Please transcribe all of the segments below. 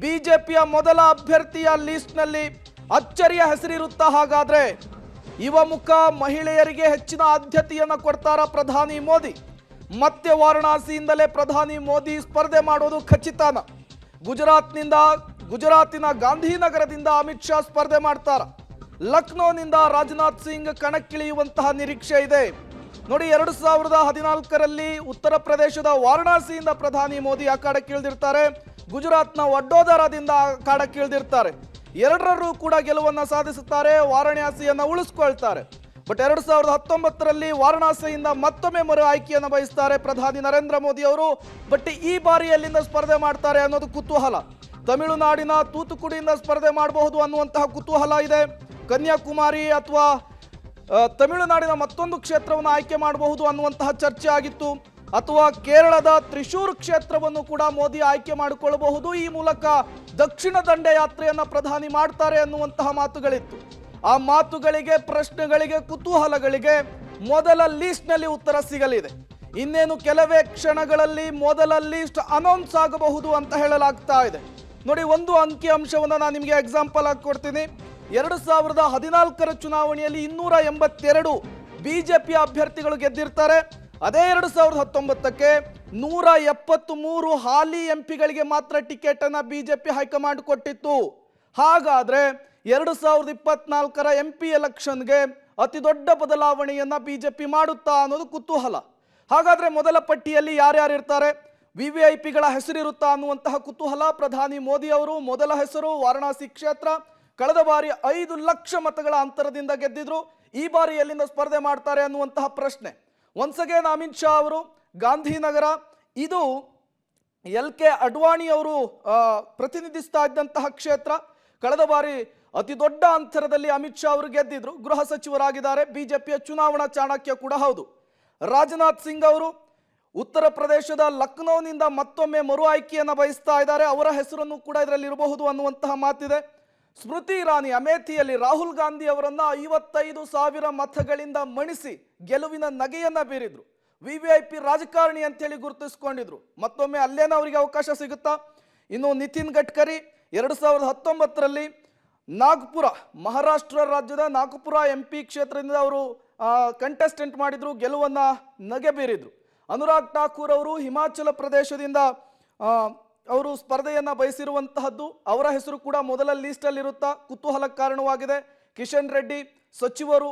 ಬಿಜೆಪಿಯ ಮೊದಲ ಅಭ್ಯರ್ಥಿಯ ಲಿಸ್ಟ್ನಲ್ಲಿ ಅಚ್ಚರಿಯ ಹೆಸರಿರುತ್ತಾ? ಹಾಗಾದ್ರೆ ಯುವ ಮುಖ ಮಹಿಳೆಯರಿಗೆ ಹೆಚ್ಚಿನ ಆದ್ಯತೆಯನ್ನು ಕೊಡ್ತಾರ ಪ್ರಧಾನಿ ಮೋದಿ? ಮತ್ತೆ ವಾರಣಾಸಿಯಿಂದಲೇ ಪ್ರಧಾನಿ ಮೋದಿ ಸ್ಪರ್ಧೆ ಮಾಡೋದು ಖಚಿತನ? ಗುಜರಾತಿನ ಗಾಂಧಿನಗರದಿಂದ ಅಮಿತ್ ಶಾ ಸ್ಪರ್ಧೆ ಮಾಡ್ತಾರ. ಲಕ್ನೋನಿಂದ ರಾಜನಾಥ್ ಸಿಂಗ್ ಕಣಕ್ಕಿಳಿಯುವಂತಹ ನಿರೀಕ್ಷೆ ಇದೆ. ನೋಡಿ, 2014ರಲ್ಲಿ ಉತ್ತರ ಪ್ರದೇಶದ ವಾರಣಾಸಿಯಿಂದ ಪ್ರಧಾನಿ ಮೋದಿ ಅಖಾಡಕ್ಕಿಳಿದಿರ್ತಾರೆ. ಗುಜರಾತ್ನ ವಡೋದರಾದಿಂದ ಅಖಾಡಕ್ಕಿಳಿದಿರ್ತಾರೆ. ಎರಡರಲ್ಲೂ ಕೂಡ ಗೆಲುವನ್ನು ಸಾಧಿಸುತ್ತಾರೆ, ವಾರಣಾಸಿಯನ್ನು ಉಳಿಸ್ಕೊಳ್ತಾರೆ. ಬಟ್ 2019ರಲ್ಲಿ ವಾರಣಾಸಿಯಿಂದ ಮತ್ತೊಮ್ಮೆ ಮರು ಆಯ್ಕೆಯನ್ನು ಬಯಸ್ತಾರೆ ಪ್ರಧಾನಿ ನರೇಂದ್ರ ಮೋದಿ ಅವರು. ಬಟ್ ಈ ಬಾರಿ ಎಲ್ಲಿಂದ ಸ್ಪರ್ಧೆ ಮಾಡ್ತಾರೆ ಅನ್ನೋದು ಕುತೂಹಲ. ತಮಿಳುನಾಡಿನ ತೂತುಕುಡಿಯಿಂದ ಸ್ಪರ್ಧೆ ಮಾಡಬಹುದು ಅನ್ನುವಂತಹ ಕುತೂಹಲ ಇದೆ. ಕನ್ಯಾಕುಮಾರಿ ಅಥವಾ ತಮಿಳುನಾಡಿನ ಮತ್ತೊಂದು ಕ್ಷೇತ್ರವನ್ನು ಆಯ್ಕೆ ಮಾಡಬಹುದು ಅನ್ನುವಂತಹ ಚರ್ಚೆ ಆಗಿತ್ತು. ಅಥವಾ ಕೇರಳದ ತ್ರಿಶೂರ್ ಕ್ಷೇತ್ರವನ್ನು ಕೂಡ ಮೋದಿ ಆಯ್ಕೆ ಮಾಡಿಕೊಳ್ಳಬಹುದು. ಈ ಮೂಲಕ ದಕ್ಷಿಣ ದಂಡಯಾತ್ರೆಯನ್ನು ಪ್ರಧಾನಿ ಮಾಡ್ತಾರೆ ಅನ್ನುವಂತಹ ಮಾತುಗಳಿತ್ತು. ಆ ಮಾತುಗಳಿಗೆ, ಪ್ರಶ್ನೆಗಳಿಗೆ, ಕುತೂಹಲಗಳಿಗೆ ಮೊದಲ ಲಿಸ್ಟ್ನಲ್ಲಿ ಉತ್ತರ ಸಿಗಲಿದೆ. ಇನ್ನೇನು ಕೆಲವೇ ಕ್ಷಣಗಳಲ್ಲಿ ಮೊದಲ ಲಿಸ್ಟ್ ಅನೌನ್ಸ್ ಆಗಬಹುದು ಅಂತ ಹೇಳಲಾಗ್ತಾ ಇದೆ. ನೋಡಿ, ಒಂದು ಅಂಕಿ ಅಂಶವನ್ನು ನಾನು ನಿಮಗೆ ಎಕ್ಸಾಂಪಲ್ ಆಗಿ ಕೊಡ್ತೀನಿ. 2014ರ ಚುನಾವಣೆಯಲ್ಲಿ 282 ಬಿಜೆಪಿ ಅಭ್ಯರ್ಥಿಗಳು ಗೆದ್ದಿರ್ತಾರೆ. ಅದೇ 2019ಕ್ಕೆ 173 ಹಾಲಿ ಎಂಪಿಗಳಿಗೆ ಮಾತ್ರ ಟಿಕೆಟ್ ಅನ್ನ ಬಿಜೆಪಿ ಹೈಕಮಾಂಡ್ ಕೊಟ್ಟಿತ್ತು. ಹಾಗಾದ್ರೆ 2024ರ ಎಂಪಿ ಎಲೆಕ್ಷನ್ಗೆ ಅತಿ ದೊಡ್ಡ ಬದಲಾವಣೆಯನ್ನ ಬಿಜೆಪಿ ಮಾಡುತ್ತಾ ಅನ್ನೋದು ಕುತೂಹಲ. ಹಾಗಾದ್ರೆ ಮೊದಲ ಪಟ್ಟಿಯಲ್ಲಿ ಯಾರ್ಯಾರು ಇರ್ತಾರೆ, ವಿವಿಐಪಿಗಳ ಹೆಸರಿರುತ್ತಾ ಅನ್ನುವಂತಹ ಕುತೂಹಲ. ಪ್ರಧಾನಿ ಮೋದಿ ಅವರು ಮೊದಲ ಹೆಸರು ವಾರಣಾಸಿ ಕ್ಷೇತ್ರ. ಕಳೆದ ಬಾರಿ 5 ಲಕ್ಷ ಮತಗಳ ಅಂತರದಿಂದ ಗೆದ್ದಿದ್ರು. ಈ ಬಾರಿ ಎಲ್ಲಿಂದ ಸ್ಪರ್ಧೆ ಮಾಡ್ತಾರೆ ಅನ್ನುವಂತಹ ಪ್ರಶ್ನೆ. ಒನ್ಸ್ ಅಗೇನ್ ಅಮಿತ್ ಶಾ ಅವರು ಗಾಂಧಿನಗರ, ಇದು LK ಅಡ್ವಾಣಿ ಅವರು ಪ್ರತಿನಿಧಿಸ್ತಾ ಇದ್ದಂತಹ ಕ್ಷೇತ್ರ. ಕಳೆದ ಬಾರಿ ಅತಿ ದೊಡ್ಡ ಅಂತರದಲ್ಲಿ ಅಮಿತ್ ಶಾ ಅವರು ಗೆದ್ದಿದ್ರು, ಗೃಹ ಸಚಿವರಾಗಿದ್ದಾರೆ, ಬಿಜೆಪಿಯ ಚುನಾವಣಾ ಚಾಣಕ್ಯ ಕೂಡ ಹೌದು. ರಾಜನಾಥ್ ಸಿಂಗ್ ಅವರು ಉತ್ತರ ಪ್ರದೇಶದ ಲಕ್ನೋನಿಂದ ಮತ್ತೊಮ್ಮೆ ಮರು ಆಯ್ಕೆಯನ್ನು ಬಯಸ್ತಾ ಇದ್ದಾರೆ. ಅವರ ಹೆಸರನ್ನು ಕೂಡ ಇದರಲ್ಲಿ ಇರಬಹುದು ಅನ್ನುವಂತಹ ಮಾತಿದೆ. ಸ್ಮೃತಿ ಇರಾನಿ ಅಮೇಥಿಯಲ್ಲಿ ರಾಹುಲ್ ಗಾಂಧಿ ಅವರನ್ನ 55,000 ಮತಗಳಿಂದ ಮಣಿಸಿ ಗೆಲುವಿನ ನಗೆಯನ್ನ ಬೀರಿದ್ರು. ವಿವಿಐಪಿ ರಾಜಕಾರಣಿ ಅಂತೇಳಿ ಗುರುತಿಸಿಕೊಂಡಿದ್ರು. ಮತ್ತೊಮ್ಮೆ ಅಲ್ಲೇನ ಅವರಿಗೆ ಅವಕಾಶ ಸಿಗುತ್ತಾ? ಇನ್ನು ನಿತಿನ್ ಗಡ್ಕರಿ 2019ರಲ್ಲಿ ನಾಗ್ಪುರ, ಮಹಾರಾಷ್ಟ್ರ ರಾಜ್ಯದ ನಾಗ್ಪುರ MP ಕ್ಷೇತ್ರದಿಂದ ಅವರು ಕಂಟೆಸ್ಟೆಂಟ್ ಮಾಡಿದ್ರು, ಗೆಲುವನ್ನ ನಗೆ ಬೀರಿದ್ರು. ಅನುರಾಗ್ ಠಾಕೂರ್ ಅವರು ಹಿಮಾಚಲ ಪ್ರದೇಶದಿಂದ ಅವರು ಸ್ಪರ್ಧೆಯನ್ನ ಬಯಸಿರುವಂತಹದ್ದು. ಅವರ ಹೆಸರು ಕೂಡ ಮೊದಲ ಲಿಸ್ಟಲ್ಲಿ ಇರುತ್ತಾ? ಕುತೂಹಲಕ್ಕೆ ಕಾರಣವಾಗಿದೆ. ಕಿಶನ್ ರೆಡ್ಡಿ ಸಚಿವರು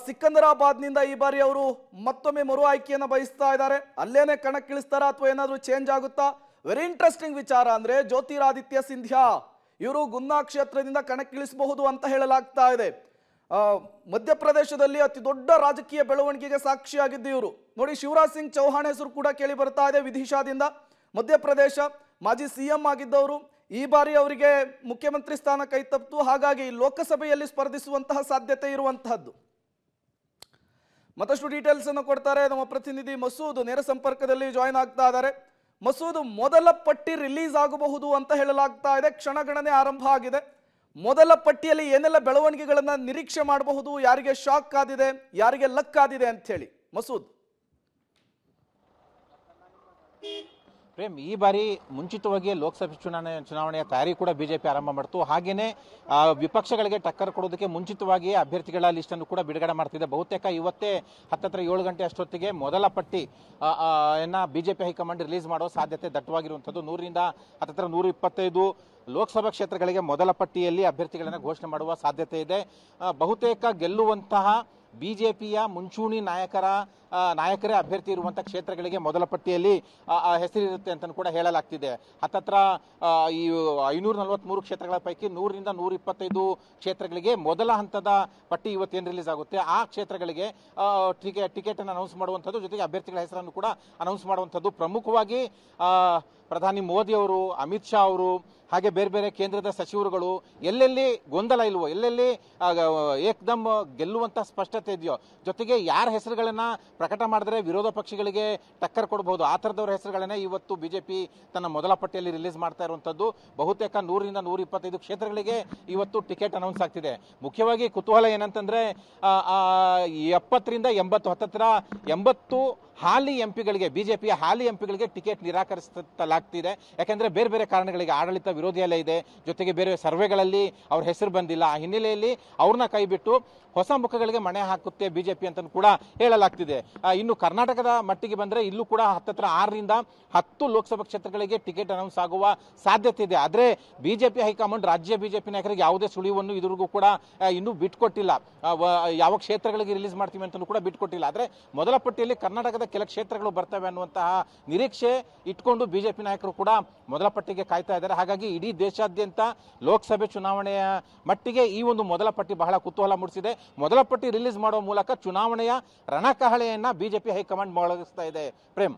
ಸಿಕಂದರಾಬಾದ್ನಿಂದ ಈ ಬಾರಿ ಅವರು ಮತ್ತೊಮ್ಮೆ ಮರು ಆಯ್ಕೆಯನ್ನು ಬಯಸ್ತಾ ಇದ್ದಾರೆ. ಅಲ್ಲೇನೆ ಕಣಕ್ಕಿಳಿಸ್ತಾರಾ ಅಥವಾ ಏನಾದರೂ ಚೇಂಜ್ ಆಗುತ್ತಾ? ವೆರಿ ಇಂಟ್ರೆಸ್ಟಿಂಗ್ ವಿಚಾರ ಅಂದ್ರೆ ಜ್ಯೋತಿರಾದಿತ್ಯ ಸಿಂಧ್ಯಾ ಇವರು ಗುನ್ನಾ ಕ್ಷೇತ್ರದಿಂದ ಕಣಕ್ಕಿಳಿಸಬಹುದು ಅಂತ ಹೇಳಲಾಗ್ತಾ ಇದೆ. ಮಧ್ಯಪ್ರದೇಶದಲ್ಲಿ ಅತಿ ದೊಡ್ಡ ರಾಜಕೀಯ ಬೆಳವಣಿಗೆಗೆ ಸಾಕ್ಷಿಯಾಗಿದ್ದು ಇವರು. ನೋಡಿ, ಶಿವರಾಜ್ ಸಿಂಗ್ ಚೌಹಾಣ್ ಹೆಸರು ಕೂಡ ಕೇಳಿ ಬರ್ತಾ ಇದೆ ವಿದಿಶಾದಿಂದ. ಮಧ್ಯಪ್ರದೇಶ ಮಾಜಿ CM ಆಗಿದ್ದವರು. ಈ ಬಾರಿ ಅವರಿಗೆ ಮುಖ್ಯಮಂತ್ರಿ ಸ್ಥಾನ ಕೈ ತಪ್ಪಿತು. ಹಾಗಾಗಿ ಲೋಕಸಭೆಯಲ್ಲಿ ಸ್ಪರ್ಧಿಸುವಂತಹ ಸಾಧ್ಯತೆ ಇರುವಂತಹದ್ದು. ಮತ್ತಷ್ಟು ಡೀಟೇಲ್ಸ್ ಅನ್ನು ಕೊಡ್ತಾರೆ ನಮ್ಮ ಪ್ರತಿನಿಧಿ ಮಸೂದ್, ನೇರ ಸಂಪರ್ಕದಲ್ಲಿ ಜಾಯಿನ್ ಆಗ್ತಾ ಇದ್ದಾರೆ. ಮಸೂದ್, ಮೊದಲ ಪಟ್ಟಿ ರಿಲೀಸ್ ಆಗಬಹುದು ಅಂತ ಹೇಳಲಾಗ್ತಾ ಇದೆ. ಕ್ಷಣಗಣನೆ ಆರಂಭ ಆಗಿದೆ. ಮೊದಲ ಪಟ್ಟಿಯಲ್ಲಿ ಏನೆಲ್ಲ ಬೆಳವಣಿಗೆಗಳನ್ನ ನಿರೀಕ್ಷೆ ಮಾಡಬಹುದು? ಯಾರಿಗೆ ಶಾಕ್ ಆದಿದೆ, ಯಾರಿಗೆ ಲಕ್ ಆದಿದೆ ಅಂತ ಹೇಳಿ ಮಸೂದ್? ಪ್ರೇಮ್, ಈ ಬಾರಿ ಮುಂಚಿತವಾಗಿ ಲೋಕಸಭೆ ಚುನಾವಣೆಯ ತಯಾರಿ ಕೂಡ ಬಿಜೆಪಿ ಆರಂಭ ಮಾಡ್ತು. ಹಾಗೇನೆ ವಿಪಕ್ಷಗಳಿಗೆ ಟಕ್ಕರ್ ಕೊಡೋದಕ್ಕೆ ಮುಂಚಿತವಾಗಿ ಅಭ್ಯರ್ಥಿಗಳ ಲಿಸ್ಟ್ ಅನ್ನು ಕೂಡ ಬಿಡುಗಡೆ ಮಾಡ್ತಿದೆ. ಬಹುತೇಕ ಇವತ್ತೇ 7 ಗಂಟೆ ಅಷ್ಟೊತ್ತಿಗೆ ಮೊದಲ ಪಟ್ಟಿ ಬಿಜೆಪಿ ಹೈಕಮಾಂಡ್ ರಿಲೀಸ್ ಮಾಡೋ ಸಾಧ್ಯತೆ ದಟ್ಟವಾಗಿರುವಂಥದ್ದು. 100ರಿಂದ 125 ಲೋಕಸಭಾ ಕ್ಷೇತ್ರಗಳಿಗೆ ಮೊದಲ ಪಟ್ಟಿಯಲ್ಲಿ ಅಭ್ಯರ್ಥಿಗಳನ್ನು ಘೋಷಣೆ ಮಾಡುವ ಸಾಧ್ಯತೆ ಇದೆ. ಬಹುತೇಕ ಗೆಲ್ಲುವಂತಹ ಬಿಜೆಪಿಯ ಮುಂಚೂಣಿ ನಾಯಕರೇ ಅಭ್ಯರ್ಥಿ ಇರುವಂತಹ ಕ್ಷೇತ್ರಗಳಿಗೆ ಮೊದಲ ಪಟ್ಟಿಯಲ್ಲಿ ಹೆಸರಿರುತ್ತೆ ಅಂತ ಕೂಡ ಹೇಳಲಾಗ್ತಿದೆ. ಹತ್ತತ್ರ ಈ 543 ಕ್ಷೇತ್ರಗಳ ಪೈಕಿ 100ರಿಂದ 125 ಕ್ಷೇತ್ರಗಳಿಗೆ ಮೊದಲ ಹಂತದ ಪಟ್ಟಿ ಇವತ್ತೇನು ರಿಲೀಸ್ ಆಗುತ್ತೆ ಆ ಕ್ಷೇತ್ರಗಳಿಗೆ ಟಿಕೆಟ್ ಅನ್ನು ಅನೌನ್ಸ್ ಮಾಡುವಂಥದ್ದು, ಜೊತೆಗೆ ಅಭ್ಯರ್ಥಿಗಳ ಹೆಸರನ್ನು ಕೂಡ ಅನೌನ್ಸ್ ಮಾಡುವಂಥದ್ದು. ಪ್ರಮುಖವಾಗಿ ಪ್ರಧಾನಿ ಮೋದಿ ಅವರು, ಅಮಿತ್ ಶಾ ಅವರು, ಹಾಗೆ ಬೇರೆ ಬೇರೆ ಕೇಂದ್ರದ ಸಚಿವರುಗಳು ಎಲ್ಲೆಲ್ಲಿ ಗೊಂದಲ ಇಲ್ವೋ, ಎಲ್ಲೆಲ್ಲಿ ಏಕದಮ್ ಗೆಲ್ಲುವಂತ ಸ್ಪಷ್ಟತೆ ಇದೆಯೋ, ಜೊತೆಗೆ ಯಾರ ಹೆಸರುಗಳನ್ನ ಪ್ರಕಟ ಮಾಡಿದ್ರೆ ವಿರೋಧ ಪಕ್ಷಗಳಿಗೆ ಟಕ್ಕರ್ ಕೊಡಬಹುದು. ಆ ಥರದವರ ಹೆಸರುಗಳನ್ನೇ ಇವತ್ತು ಬಿಜೆಪಿ ತನ್ನ ಮೊದಲ ಪಟ್ಟಿಯಲ್ಲಿ ರಿಲೀಸ್ ಮಾಡ್ತಾ ಇರುವಂತದ್ದು. ಬಹುತೇಕ 100ರಿಂದ 125 ಕ್ಷೇತ್ರಗಳಿಗೆ ಇವತ್ತು ಟಿಕೆಟ್ ಅನೌನ್ಸ್ ಆಗ್ತಿದೆ. ಮುಖ್ಯವಾಗಿ ಕುತೂಹಲ ಏನಂತಂದ್ರೆ 70ರಿಂದ 80 ಹತ್ತತ್ರ 80 ಹಾಲಿ ಎಂಪಿಗಳಿಗೆ, ಬಿಜೆಪಿಯ ಹಾಲಿ ಎಂಪಿಗಳಿಗೆ ಟಿಕೆಟ್ ನಿರಾಕರಿಸಲಾಗ್ತಿದೆ. ಯಾಕಂದ್ರೆ ಬೇರೆ ಬೇರೆ ಕಾರಣಗಳಿಗೆ ಆಡಳಿತ ವಿರೋಧಿ ಅಲೆ ಇದೆ, ಜೊತೆಗೆ ಬೇರೆ ಸರ್ವೆಗಳಲ್ಲಿ ಅವ್ರ ಹೆಸರು ಬಂದಿಲ್ಲ. ಆ ಹಿನ್ನೆಲೆಯಲ್ಲಿ ಅವ್ರನ್ನ ಕೈಬಿಟ್ಟು ಹೊಸ ಮುಖಗಳಿಗೆ ಮಣೆ ಹಾಕುತ್ತೆ ಬಿಜೆಪಿ ಅಂತ ಕೂಡ ಹೇಳಲಾಗ್ತಿದೆ. ಇನ್ನು ಕರ್ನಾಟಕದ ಮಟ್ಟಿಗೆ ಬಂದ್ರೆ ಇಲ್ಲೂ ಕೂಡ ಹತ್ತತ್ರ 6ರಿಂದ 10 ಲೋಕಸಭಾ ಕ್ಷೇತ್ರಗಳಿಗೆ ಟಿಕೆಟ್ ಅನೌನ್ಸ್ ಆಗುವ ಸಾಧ್ಯತೆ ಇದೆ. ಆದ್ರೆ ಬಿಜೆಪಿ ಹೈಕಮಾಂಡ್ ರಾಜ್ಯ ಬಿಜೆಪಿ ನಾಯಕರಿಗೆ ಯಾವುದೇ ಸುಳಿವನ್ನು ಇದುವರೆಗೂ ಕೂಡ ಇನ್ನೂ ಬಿಟ್ಕೊಟ್ಟಿಲ್ಲ. ಯಾವ ಕ್ಷೇತ್ರಗಳಿಗೆ ರಿಲೀಸ್ ಮಾಡ್ತೀವಿ ಅಂತ ಕೂಡ ಬಿಟ್ಕೊಟ್ಟಿಲ್ಲ. ಆದ್ರೆ ಮೊದಲ ಪಟ್ಟಿಯಲ್ಲಿ ಕರ್ನಾಟಕದ ಕೆಲ ಕ್ಷೇತ್ರಗಳು ಬರ್ತವೆ ಅನ್ನುವಂತಹ ನಿರೀಕ್ಷೆ ಇಟ್ಕೊಂಡು ಬಿಜೆಪಿ ನಾಯಕರು ಕೂಡ ಮೊದಲ ಪಟ್ಟಿಗೆ ಕಾಯ್ತಾ ಇದ್ದಾರೆ. ಹಾಗಾಗಿ ಇಡೀ ದೇಶಾದ್ಯಂತ ಲೋಕಸಭೆ ಚುನಾವಣೆಯ ಮಟ್ಟಿಗೆ ಈ ಒಂದು ಮೊದಲ ಪಟ್ಟಿ ಬಹಳ ಕುತೂಹಲ ಮೂಡಿಸಿದೆ. ಮೊದಲ ಪಟ್ಟಿ ರಿಲೀಸ್ ಮಾಡುವ ಮೂಲಕ ಚುನಾವಣೆಯ ರಣಕಹಳೆಯನ್ನ ಬಿಜೆಪಿ ಹೈಕಮಾಂಡ್ ಮೊಳಗಿಸ್ತಾ ಇದೆ. ಪ್ರೇಮ್.